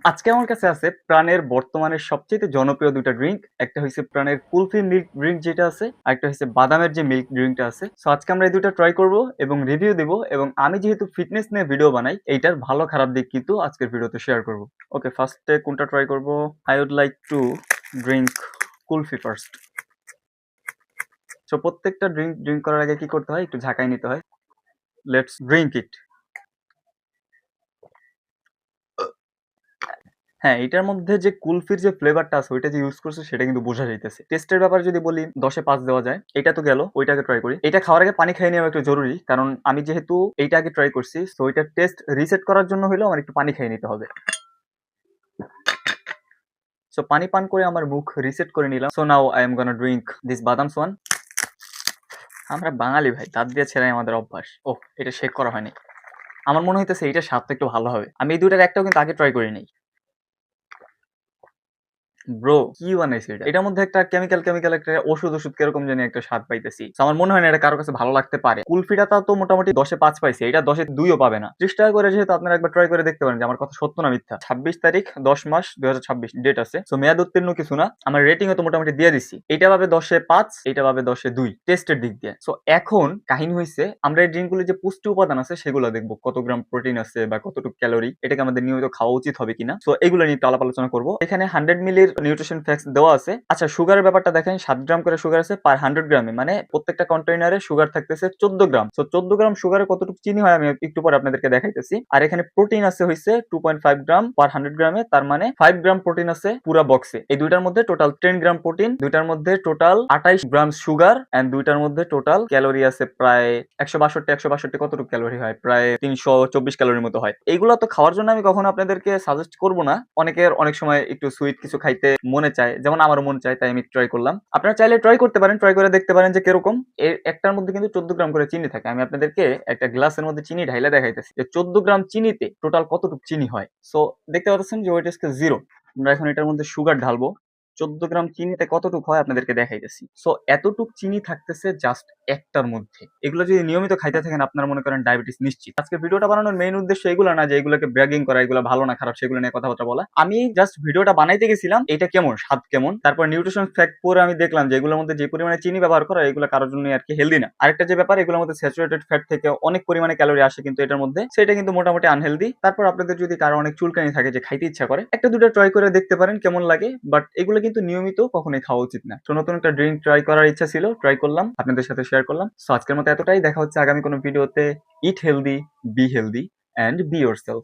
আজকে আমার কাছে আছে প্রাণের বর্তমানে সবচেয়ে জনপ্রিয় দুইটা ড্রিঙ্ক। একটা হচ্ছে প্রাণের কুলফি মিল্ক ড্রিঙ্ক যেটা আছে, আর একটা হচ্ছে বাদামের যে মিল্ক ড্রিঙ্কটা আছে। সো আজকে আমরা এই দুটো ট্রাই করব এবং রিভিউ দেব, এবং আমি যেহেতু ফিটনেস নিয়ে ভিডিও বানাই, এইটার ভালো খারাপ দিক কিন্তু আজকের ভিডিওতে শেয়ার করব। ওকে, ফার্স্টে কোনটা ট্রাই করব? I would like to drink kulfi first. So প্রত্যেকটা ড্রিঙ্ক ড্রিঙ্ক করার আগে কি করতে হয়? একটু ঝাঁকাই নিতে হয়। Let's drink it. হ্যাঁ, এটার মধ্যে যে কুলফির যে ফ্লেভারটা আছে ওইটা যে ইউজ করছে সেটা কিন্তু বোঝা যাইতেছে। টেস্টের ব্যাপারে যদি বলি 10-এ 5 দেওয়া যায়। এটা তো গেল, ওইটাকে ট্রাই করি। এটা খাওয়ার আগে পানি খেয়ে নেওয়া একটু জরুরি, কারণ আমি যেহেতু এইটা আগে ট্রাই করছি, সো এটার টেস্ট রিসেট করার জন্য হলেও আমার একটু পানি খেয়ে নিতে হবে। সো পানি পান করে আমার মুখ রিসেট করে নিলাম। So now I am gonna drink this বাদামস ওয়ান। আমরা বাঙালি ভাই, দাঁত দিয়ে ছেড়াই আমাদের অভ্যাস। ওহ, এটা শেক করা হয়নি। আমার মনে হইতেছে এইটার স্বাদটা একটু ভালো হবে। আমি এই দুইটার একটাও কিন্তু আগে ট্রাই করিনি। ব্রো, কি বানাইছে এটা? এটার মধ্যে একটা কেমিক্যাল একটা ওষুধ কিরকম জানি একটা স্বাদ পাইতেছি। So, আমার মনে হয় না এটা কারো কাছে ভালো লাগতে পারে। কুলফিটা তো মোটামুটি 10-এ 5 পাইছে, এটা 10-এ 2 ও পাবে না। চেষ্টা করে যেহেতু আপনারা একবার ট্রাই করে দেখতে পারেন যে আমার কথা সত্য না মিথ্যা। 26 তারিখ 10 মাস 2026 ডেট আছে। সো মেয়াদ উত্তীর্ণ কিছু না। আমার রেটিংও তো মোটামুটি দিয়ে দিছি। এটা পাবে 10-এ 5, এটা পাবে 10-এ 2 টেস্টের দিক দিয়ে। সো এখন কাহিনী হইছে, আমরা এই ড্রিঙ্কগুলোর যে পুষ্টি উপাদান আছে সেগুলো দেখবো, কত গ্রাম প্রোটিন আছে বা কতটুকু ক্যালোরি, এটাকে আমাদের নিয়মিত খাওয়া উচিত হবে কিনা। সো এগুলো নিয়ে একটু আলাপ আলোচনা করবো। এখানে 100 মিলির নিউট্রিশন ফ্যাক্টস দেওয়া আছে। আচ্ছা, সুগারের ব্যাপারটা দেখেন, 7 গ্রাম করে সুগার আছে পার 100 গ্রামে, মানে প্রত্যেকটা কন্টেইনারে সুগার থাকতেছে 14 গ্রাম। সো 14 গ্রাম সুগারে কতটুকু চিনি হয় আমি একটু পরে আপনাদেরকে দেখাইতেছি। আর এখানে প্রোটিন আছে হইছে 2.5 গ্রাম পার 100 গ্রামে, তার মানে 5 গ্রাম প্রোটিন আছে পুরা বক্সে। এই দুইটার মধ্যে টোটাল 10 গ্রাম প্রোটিন, দুইটার মধ্যে টোটাল 28 গ্রাম সুগার, এন্ড দুইটার মধ্যে টোটাল ক্যালোরি আছে প্রায় 162 কতটুকু ক্যালোরি হয়? প্রায় 324 ক্যালোরির মতো হয়। এইগুলো তো খাওয়ার জন্য আমি কখনো আপনাদেরকে সাজেস্ট করব না। অনেকের অনেক সময় একটু সুইট কিছু খাইতে মনে চায়, যেমন আমারও মন চায়, তাই আমি ট্রাই করলাম। আপনারা চাইলে ট্রাই করতে পারেন, ট্রাই করে দেখতে পারেন যে কিরকম। এর একটার মধ্যে কিন্তু 14 গ্রাম করে চিনি থাকে। আমি আপনাদেরকে একটা গ্লাসের মধ্যে চিনি ঢাইলা দেখাইতেছি যে 14 গ্রাম চিনিতে টোটাল কতটুকু চিনি হয়। সো দেখতে পাচ্ছেন যে ওয়েট ইজ 0। আমরা এখন এটার মধ্যে সুগার ঢালবো। 14 গ্রাম চিনিতে কতটুকু হয় আপনাদেরকে দেখাইতেছি। সো এতটুক চিনি থাকতেছে জাস্ট একটার মধ্যে। এগুলো যদি নিয়মিত খাইতে থাকেন, আপনারা মনে করেন ডায়াবেটিস নিশ্চিত। আজকে ভিডিওটা বানানোর মেইন উদ্দেশ্য এগুলো না যে এগুলোকে ব্র্যাগিং করা, এগুলো ভালো না খারাপ সেগুলো নিয়ে কথাবার্তা বলা। আমি জাস্ট ভিডিওটা বানাইতে গেছিলাম এটা কেমন, স্বাদ কেমন, তারপর নিউট্রিশন ফ্যাক্ট পরে আমি দেখলাম যে এগুলোর মধ্যে যে পরিমাণে চিনি ব্যবহার করা, এগুলো কারোর জন্য আর কি হেলদি না। আরেকটা যে ব্যাপার, এগুলোর মধ্যে স্যাচুরেটেড ফ্যাট থেকে অনেক পরিমাণে ক্যালোরি আসে কিন্তু এটার মধ্যে, সেটা কিন্তু মোটামুটি আনহেলদি। তারপর আপনাদের যদি কারো অনেক চুলকানি থাকে যে খাইতে ইচ্ছা করে, একটা দুটো ট্রাই করে দেখতে পারেন কেমন লাগে, বাট এগুলো কিন্তু নিয়মিত কখনোই খাওয়া উচিত না। তো নতুন একটা ড্রিঙ্ক ট্রাই করার ইচ্ছা ছিল, ট্রাই করলাম, আপনাদের সাথে শেয়ার করলাম। সো আজকের মতো এতটাই। দেখা হচ্ছে আগামী কোনো ভিডিওতে। Eat healthy, be healthy, and be yourself.